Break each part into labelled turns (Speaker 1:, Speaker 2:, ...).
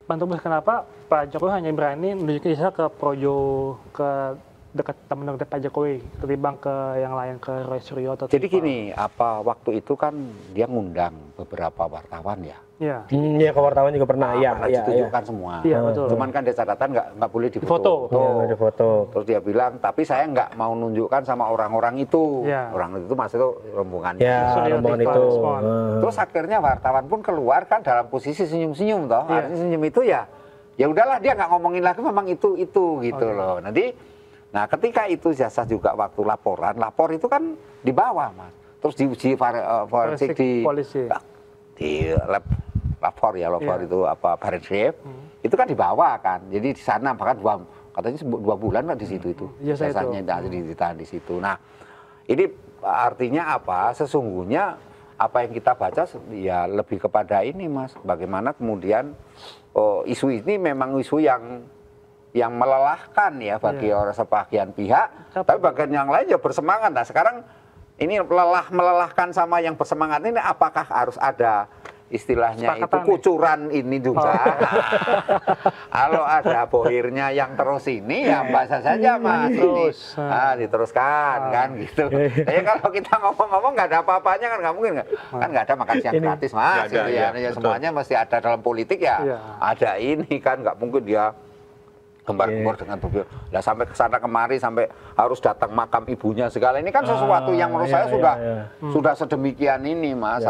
Speaker 1: Bantu kenapa Pak Jokowi hanya berani menunjukin ijazah ke Projo, ke dekat teman dekat Pak Jokowi, ketimbang ke yang lain, ke Roy Suryo atau
Speaker 2: Jadi gini, waktu itu kan dia ngundang beberapa wartawan ya.
Speaker 1: Iya.
Speaker 3: Iya, ke wartawan juga pernah. Iya,
Speaker 2: Pernah
Speaker 3: iya,
Speaker 2: ditunjukkan semua.
Speaker 1: Iya, betul.
Speaker 2: Cuman kan ada catatan nggak boleh
Speaker 1: Foto.
Speaker 2: difoto.
Speaker 3: Iya, ada foto.
Speaker 2: Terus dia bilang, tapi saya nggak mau nunjukkan sama orang-orang itu.
Speaker 1: Iya.
Speaker 2: Orang itu maksudnya rombongan.
Speaker 3: Ya,
Speaker 1: Suryo
Speaker 3: rombongan
Speaker 1: Tirta
Speaker 3: itu.
Speaker 1: respon.
Speaker 2: Terus akhirnya wartawan pun keluar kan dalam posisi senyum-senyum toh.
Speaker 1: Iya.
Speaker 2: Artinya senyum itu ya udahlah, dia nggak ngomongin lagi, memang itu gitu loh. Nanti, nah ketika itu jasa juga waktu lapor itu kan dibawa mas. Terus diuji forensik di lapor itu forensik itu kan dibawa kan. Jadi di sana bahkan katanya 2 bulan kan di situ itu. Jasanya ditahan di situ. Nah ini artinya apa? Sesungguhnya apa yang kita baca ya lebih kepada ini mas. Bagaimana kemudian isu ini memang isu yang melelahkan ya bagi orang sebagian pihak, tapi bagian yang lain ya bersemangat. Nah sekarang ini melelahkan sama yang bersemangat ini, apakah harus ada istilahnya itu kucuran ini juga? Kalau ada bohirnya yang terus ini ya bahasa saja mas, terus diteruskan kan gitu. Jadi kalau kita ngomong-ngomong nggak ada apa-apanya kan nggak mungkin kan nggak ada makan siang gratis mas. Gitu ya. Semuanya mesti ada dalam politik ya. Ada ini kan nggak mungkin dia gembar-gembor dengan mobil. Nah sampai kesana kemari sampai harus datang makam ibunya segala ini kan sesuatu yang menurut saya sudah sedemikian ini mas.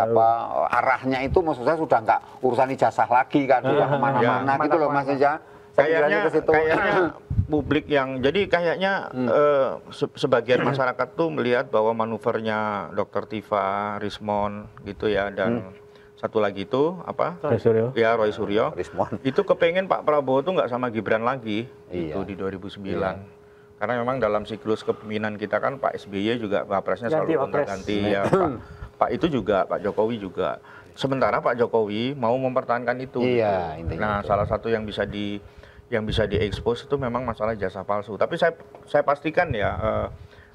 Speaker 2: Arahnya itu maksud saya sudah nggak urusan ijazah lagi kan, sudah kemana-mana gitu loh mas Ija.
Speaker 4: Kayaknya publik yang jadi kayaknya sebagian masyarakat tuh melihat bahwa manuvernya Dr. Tifa, Rismon gitu ya dan satu lagi itu apa?
Speaker 3: Roy Suryo.
Speaker 4: Ya Roy Suryo. Itu kepengen Pak Prabowo tuh nggak sama Gibran lagi itu di 2009. Karena memang dalam siklus kepemimpinan kita kan Pak SBY juga wapresnya selalu gonta-ganti ya. Pak itu juga Pak Jokowi juga. Sementara Pak Jokowi mau mempertahankan itu.
Speaker 2: Iya,
Speaker 4: nah, salah satu yang bisa diekspos itu memang masalah jasa palsu. Tapi saya pastikan ya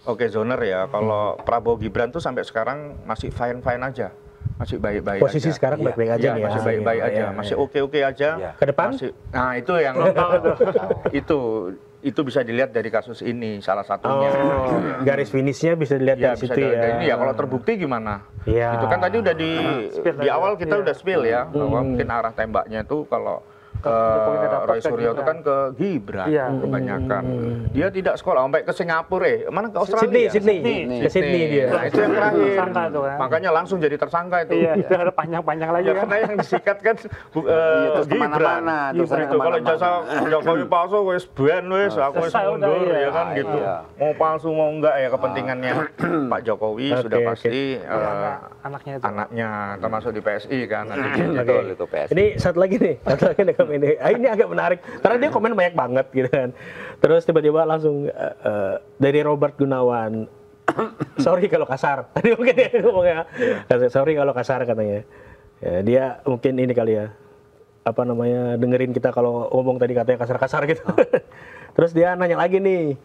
Speaker 4: oke Zoner ya kalau Prabowo Gibran tuh sampai sekarang masih fine-fine aja. Masih baik-baik
Speaker 3: posisi
Speaker 4: aja.
Speaker 3: Sekarang baik-baik aja
Speaker 4: ya, masih baik-baik aja, masih oke-oke aja.
Speaker 3: Ke depan?
Speaker 4: Nah, itu yang itu bisa dilihat dari kasus ini salah satunya.
Speaker 3: Garis finishnya bisa dilihat dari situ ya.
Speaker 4: Ini ya kalau terbukti gimana?
Speaker 3: Ya.
Speaker 4: Itu kan tadi udah di awal kita udah spill ya bahwa mungkin arah tembaknya itu kalau Roy Suryo itu kan ke Gibran kebanyakan. Dia tidak sekolah sampai ke Singapura, mana ke Australia?
Speaker 3: Ke Sydney dia.
Speaker 4: Nah, itu yang terakhir.
Speaker 1: Tuh, kan?
Speaker 4: Makanya langsung jadi tersangka itu.
Speaker 1: Iya, itu ada panjang-panjang lagi
Speaker 4: ya,
Speaker 1: kan.
Speaker 4: karena yang disikat kan Gibran. Itu kalau jasa Jokowi palsu wes ban wes aku wes mundur ya kan gitu. Mau palsu mau enggak ya kepentingannya Pak Jokowi sudah pasti anaknya termasuk di PSI kan nanti
Speaker 2: itu PSI.
Speaker 3: Ini satu lagi nih ini agak menarik karena dia komen banyak banget gitu kan. Terus tiba-tiba langsung dari Robert Gunawan, sorry kalau kasar. Tadi mungkin dia ngomongnya, sorry kalau kasar katanya. Ya, dia mungkin ini kali ya, apa namanya dengerin kita kalau ngomong tadi katanya kasar-kasar gitu. Terus dia nanya lagi nih,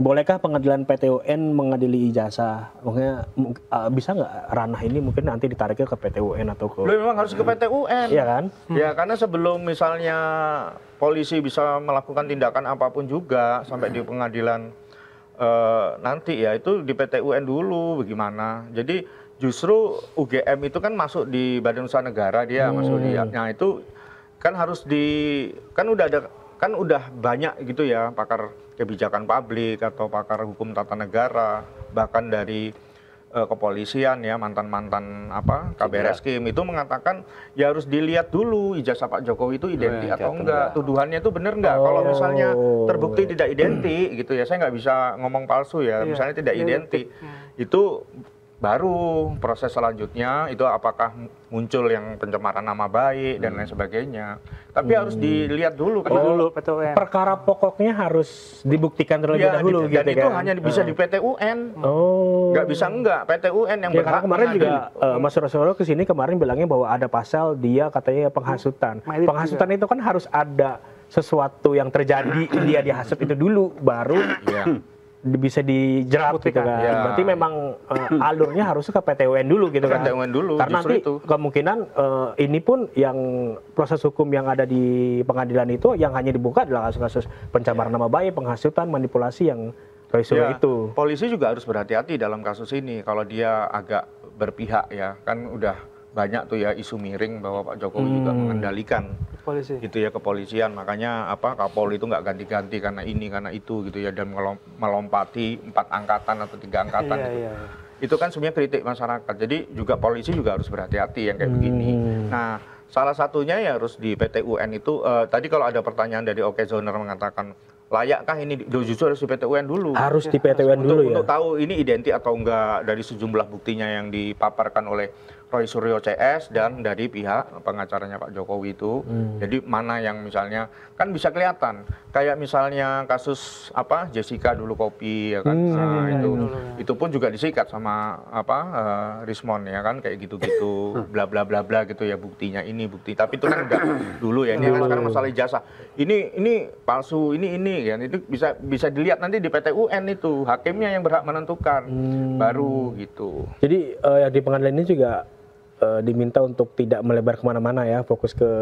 Speaker 3: bolehkah pengadilan PT UN mengadili ijazah? Maksudnya bisa nggak ranah ini mungkin nanti ditariknya ke PT UN atau ke...
Speaker 4: Memang harus ke PT UN.
Speaker 3: Iya kan?
Speaker 4: Ya karena sebelum misalnya polisi bisa melakukan tindakan apapun juga sampai di pengadilan nanti ya itu di PT UN dulu bagaimana. Jadi justru UGM itu kan masuk di Badan Usaha Negara dia masuk di... Nah itu kan harus kan udah banyak gitu ya pakar kebijakan publik atau pakar hukum tata negara bahkan dari kepolisian ya mantan-mantan Kabar Eskrim itu mengatakan ya harus dilihat dulu ijazah Pak Jokowi itu identik atau enggak, tuduhannya itu benar enggak. Kalau misalnya terbukti tidak identik gitu ya, saya nggak bisa ngomong palsu ya, misalnya tidak identik itu baru proses selanjutnya itu apakah muncul yang pencemaran nama baik dan lain sebagainya. Tapi harus dilihat dulu kan.
Speaker 3: Perkara pokoknya harus dibuktikan terlebih dahulu
Speaker 4: dan
Speaker 3: gitu
Speaker 4: itu
Speaker 3: kan.
Speaker 4: hanya bisa di PT UN. Nggak bisa PT UN yang berhak.
Speaker 3: Karena kemarin juga Mas Rosyoro kesini kemarin bilangnya bahwa ada pasal dia katanya penghasutan. Penghasutan itu kan harus ada sesuatu yang terjadi dia dihasut itu dulu baru bisa dijerat gitu
Speaker 1: Buktikan.
Speaker 3: kan.
Speaker 4: Ya.
Speaker 3: Berarti memang alurnya harusnya ke PT UN dulu gitu kan.
Speaker 4: PT UN dulu,
Speaker 3: Karena
Speaker 4: justru
Speaker 3: nanti
Speaker 4: itu.
Speaker 3: kemungkinan ini pun yang proses hukum yang ada di pengadilan itu yang hanya dibuka adalah kasus-kasus pencemaran nama baik, penghasutan, manipulasi yang Roy Suryo
Speaker 4: Ya,
Speaker 3: itu.
Speaker 4: polisi juga harus berhati-hati dalam kasus ini. Kalau dia agak berpihak ya, kan udah banyak tuh ya isu miring bahwa Pak Jokowi juga mengendalikan
Speaker 1: polisi.
Speaker 4: gitu ya kepolisian. Makanya apa Kapolri itu nggak ganti-ganti karena ini karena itu gitu ya, dan melompati 4 angkatan atau 3 angkatan
Speaker 1: Iya,
Speaker 4: gitu.
Speaker 1: iya.
Speaker 4: Itu kan sebenarnya kritik masyarakat. Jadi juga polisi juga harus berhati-hati yang kayak begini. Nah, salah satunya ya harus di PT UN itu tadi kalau ada pertanyaan dari Okezoner mengatakan layakkah ini justru harus di PT UN dulu.
Speaker 3: Harus di PT UN dulu ya.
Speaker 4: Untuk tahu ini identik atau enggak dari sejumlah buktinya yang dipaparkan oleh Roy Suryo CS dan dari pihak pengacaranya Pak Jokowi itu. Jadi mana yang misalnya kan bisa kelihatan kayak misalnya kasus apa Jessica dulu kopi ya kan. Nah, itu pun juga disikat sama apa Rismon ya kan kayak gitu-gitu bla bla bla bla gitu ya buktinya ini bukti. Tapi itu kan udah dulu ya. Ini kan sekarang masalah ijazah. Ini palsu, ini kan itu bisa dilihat nanti di PT UN itu hakimnya yang berhak menentukan baru gitu.
Speaker 3: Jadi yang di pengadilan ini juga diminta untuk tidak melebar kemana-mana ya, fokus ke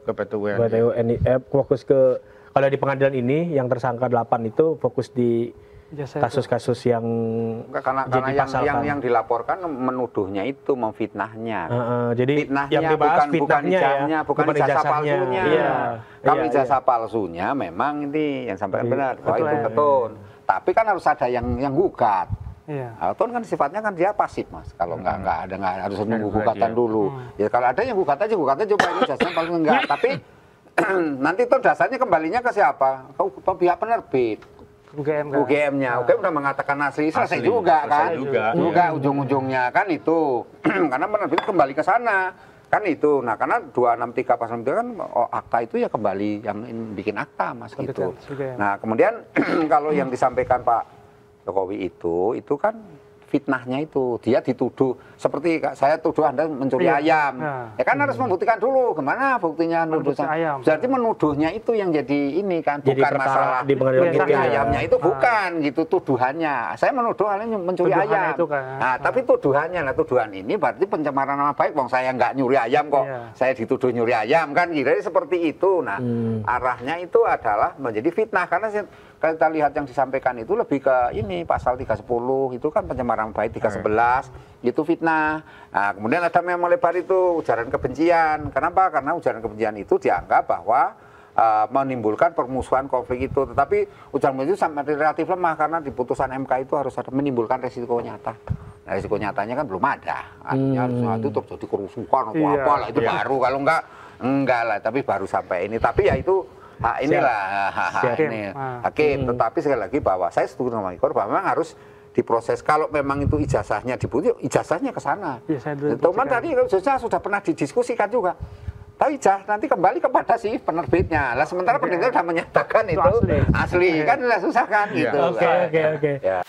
Speaker 4: PT UN.
Speaker 3: PT UN, fokus ke kalau di pengadilan ini yang tersangka 8 itu fokus di
Speaker 1: Jasa itu.
Speaker 3: kasus-kasus yang
Speaker 2: Enggak, karena
Speaker 3: jadi pasalkan.
Speaker 2: yang dilaporkan menuduhnya itu memfitnahnya.
Speaker 3: Jadi
Speaker 2: Fitnahnya
Speaker 3: yang dibahas
Speaker 2: bukan
Speaker 3: fitnahnya
Speaker 2: ijazahnya,
Speaker 3: ya,
Speaker 2: bukan ijazah palsunya.
Speaker 3: Iya.
Speaker 2: Kalau
Speaker 3: Iya,
Speaker 2: ijazah palsunya memang ini yang sampaikan benar, bahwa
Speaker 1: Betul,
Speaker 2: itu
Speaker 1: ya.
Speaker 2: ketun. Tapi kan harus ada yang gugat.
Speaker 1: Iya.
Speaker 2: Ketun kan sifatnya kan dia pasif mas. Kalau nggak harus nunggu gugatan
Speaker 4: dia.
Speaker 2: dulu. Ya kalau ada yang gugat aja coba ini ijazahnya paling enggak. Tapi nanti itu dasarnya kembalinya ke siapa? Ke pihak penerbit.
Speaker 1: UGM kan.
Speaker 2: UGM-nya, UGM udah mengatakan asli, selesai
Speaker 4: Asli,
Speaker 2: juga kan,
Speaker 4: selesai juga, iya.
Speaker 2: ujung-ujungnya kan itu, karena penerbit kembali ke sana, kan itu, nah karena 263 pasal 3 kan akta itu ya kembali yang bikin akta mas gitu. Nah kemudian kalau yang disampaikan Pak Jokowi itu kan fitnahnya itu, dia dituduh seperti saya tuduh Anda mencuri ayam.
Speaker 1: Nah.
Speaker 2: Ya kan harus membuktikan dulu gimana buktinya nuduh
Speaker 1: ayam.
Speaker 2: Berarti menuduhnya itu yang jadi ini kan,
Speaker 3: Jadi
Speaker 2: bukan
Speaker 3: perkara
Speaker 2: masalah
Speaker 3: di pengadilan
Speaker 2: mencuri
Speaker 3: tinggi ya.
Speaker 2: ayamnya itu bukan gitu tuduhannya. Saya menuduh halnya mencuri
Speaker 1: Tuduhannya
Speaker 2: ayam.
Speaker 1: itu kan.
Speaker 2: Nah, tapi tuduhannya, nah tuduhan ini berarti pencemaran nama baik. Wong saya nggak nyuri ayam kok,
Speaker 1: Iya.
Speaker 2: saya dituduh nyuri ayam kan, kira seperti itu. Nah, arahnya itu adalah menjadi fitnah karena kalau kita lihat yang disampaikan itu lebih ke ini pasal 310 itu kan pencemaran baik 311 itu fitnah. Nah, kemudian ada yang melebar itu ujaran kebencian. Kenapa? Karena ujaran kebencian itu dianggap bahwa menimbulkan permusuhan konflik itu. Tetapi ujaran kebencian itu sampai relatif lemah karena di putusan MK itu harus ada menimbulkan resiko nyata. Nah, resiko nyatanya kan belum ada. Artinya harusnya itu terjadi kerusuhan atau
Speaker 1: Iya.
Speaker 2: apa lah itu baru. Kalau enggak lah. Tapi baru sampai ini. Tapi ya itu hak inilah hak ini hakim. Tetapi sekali lagi bahwa saya setuju sama Ikor bahwa memang harus diproses. Kalau memang itu ijazahnya dibutuh, ijazahnya ke sana. Teman tadi sudah pernah didiskusikan juga. Tapi nanti kembali kepada si penerbitnya. Lah sementara penerbitnya sudah menyatakan itu asli. Kan sudah susah kan gitu.
Speaker 3: Oke.
Speaker 2: Ya.